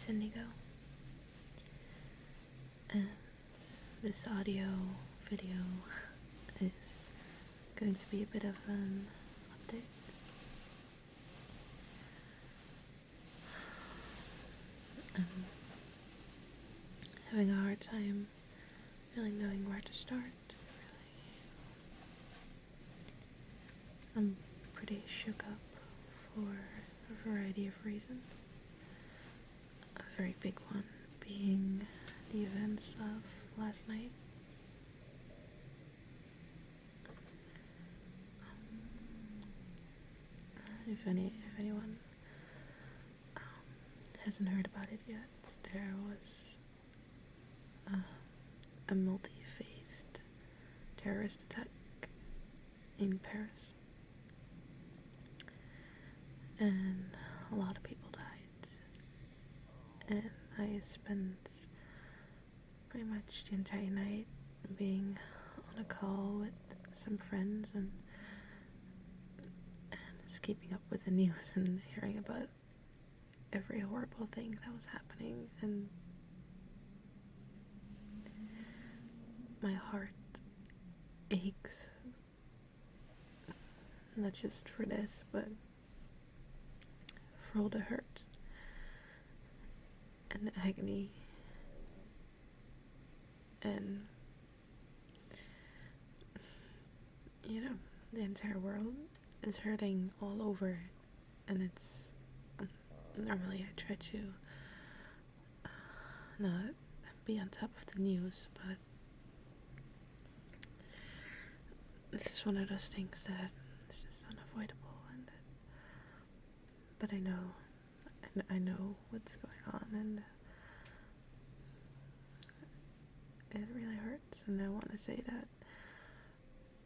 it's Indigo, and this audio video is going to be a bit of an update. I'm having a hard time really knowing where to start, I'm pretty shook up for a variety of reasons. A very big one being the events of last night. If anyone hasn't heard about it yet, there was a multi-phased terrorist attack in Paris, and a lot of people died, and I spent pretty much the entire night being on a call with some friends and just keeping up with the news and hearing about every horrible thing that was happening, and my heart aches, not just for this, but for all the hurt and agony and, the entire world is hurting all over, and it's, normally I try to not be on top of the news, but this is one of those things that is just unavoidable, but I know what's going on, and it really hurts, and I want to say that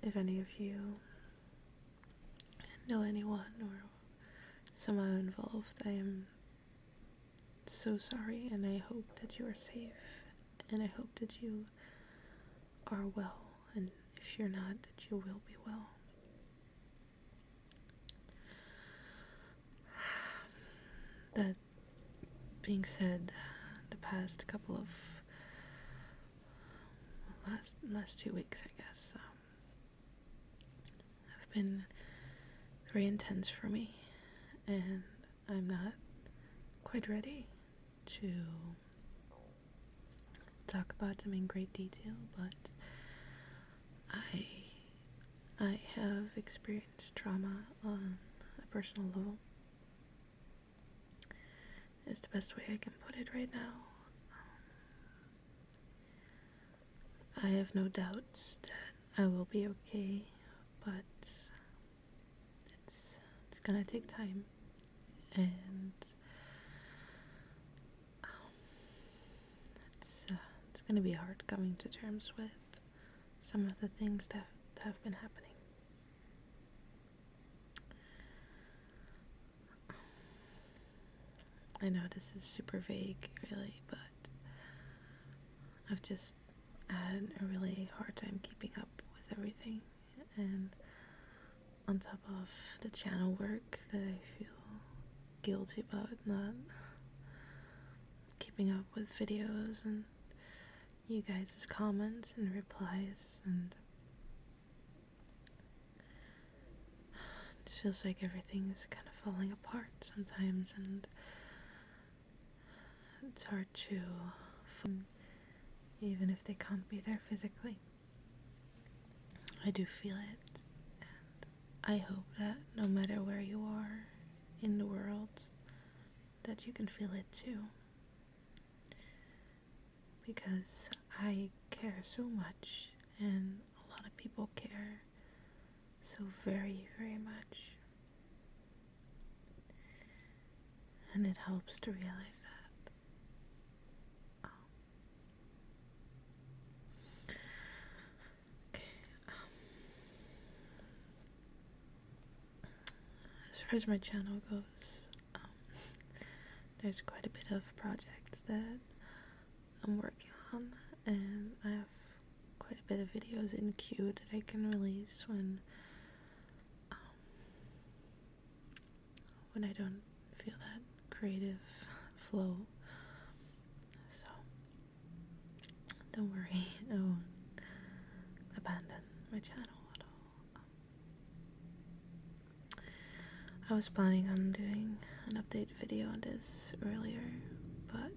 if any of you know anyone or somehow involved, I am so sorry, and I hope that you are safe, and I hope that you are well, and if you're not, that you will be well. That being said, the past couple of last 2 weeks, I guess, have been very intense for me, and I'm not quite ready to talk about them in great detail, but I have experienced trauma on a personal level. It's the best way I can put it right now. I have no doubts that I will be okay, but it's gonna take time, and it's gonna be hard coming to terms with some of the things that have been happening. I know this is super vague, really, but I've just had a really hard time keeping up with everything, and on top of the channel work that I feel guilty about not keeping up with videos and you guys' comments and replies, and it just feels like everything is kind of falling apart sometimes, and it's hard to find, even if they can't be there physically. I do feel it, and I hope that no matter where you are in the world, that you can feel it too, because I care so much, and a lot of people care so very, very much, and it helps to realize that. Okay. As far as my channel goes, there's quite a bit of projects that I'm working on, and I have quite a bit of videos in queue that I can release when I don't feel that creative flow. don't worry, I won't abandon my channel at all. I was planning on doing an update video on this earlier, but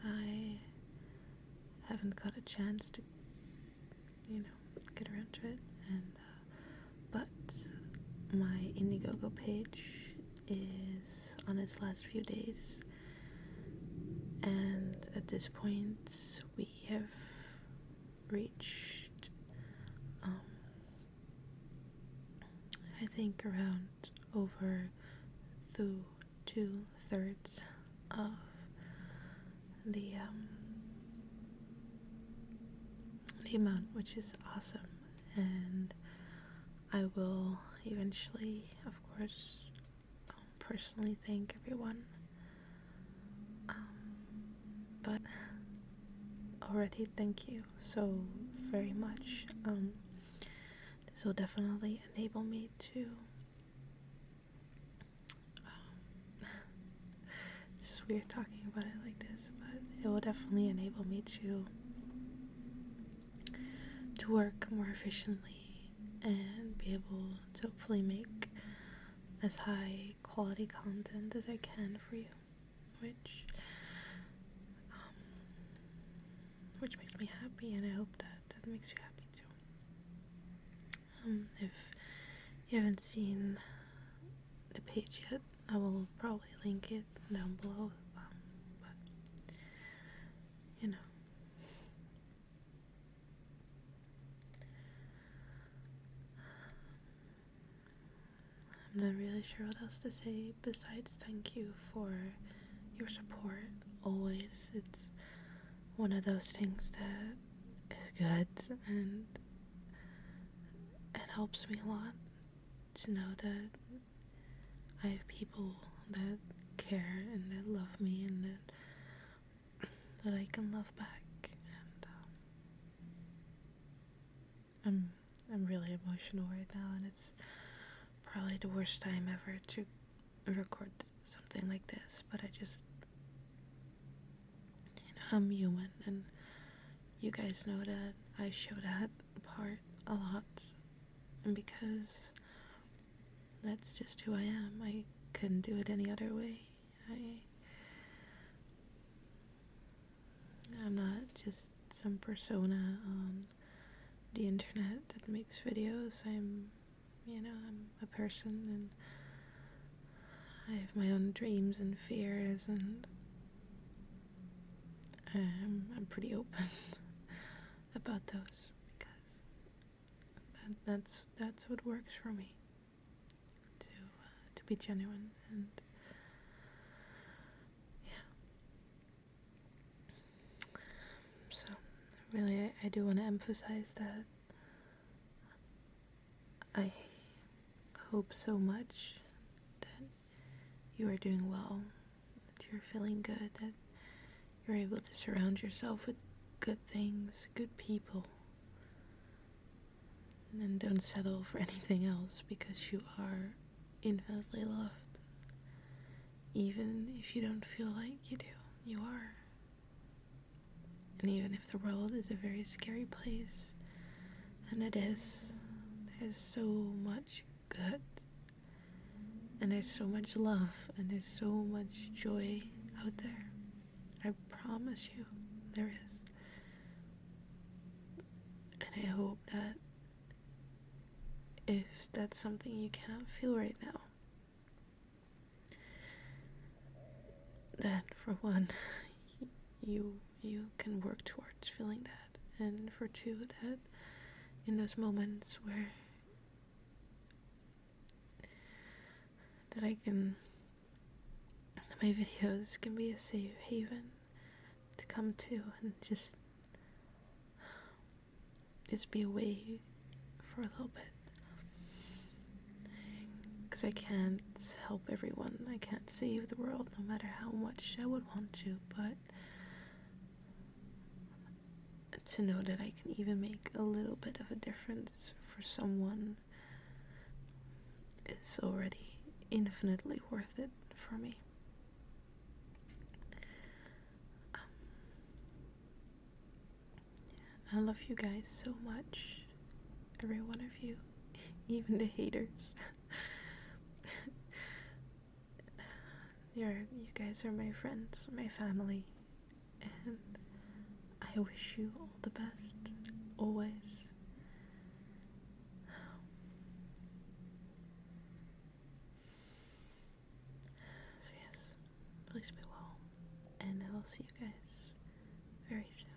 I haven't got a chance to, get around to it. And but my Indiegogo page is on its last few days, and at this point we have reached I think around over 2/3 of the amount, which is awesome. And I will eventually, of course, personally thank everyone, but already thank you so very much. This will definitely enable me to it's weird talking about it like this, but it will definitely enable me to work more efficiently and be able to hopefully make as high quality content as I can for you, which makes me happy, and I hope that makes you happy too. If you haven't seen the page yet, I will probably link it down below, but I'm not really sure what else to say besides thank you for your support always. It's one of those things that is good, and it helps me a lot to know that I have people that care and that love me, and that I can love back. And I'm really emotional right now, and it's probably the worst time ever to record something like this, but I just, I'm human, and you guys know that I show that part a lot, and because that's just who I am, I couldn't do it any other way. I'm not just some persona on the internet that makes videos. I'm a person, and I have my own dreams and fears, and I'm pretty open about those, because that's what works for me, to be genuine. And yeah, so really I do want to emphasize that I hope so much that you are doing well, that you're feeling good, that you're able to surround yourself with good things, good people, and don't settle for anything else, because you are infinitely loved. Even if you don't feel like you do, you are. And even if the world is a very scary place, and it is, there's so much good, and there's so much love, and there's so much joy out there. I promise you, there is. And I hope that if that's something you cannot feel right now, that for one, you can work towards feeling that, and for two, that in those moments where my videos can be a safe haven to come to, and just be away for a little bit. Because I can't help everyone, I can't save the world, no matter how much I would want to, but to know that I can even make a little bit of a difference for someone is already infinitely worth it for me. I love you guys so much. Every one of you. Even the haters. You guys are my friends, my family, and I wish you all the best, always. So yes, please be well, and I will see you guys very soon.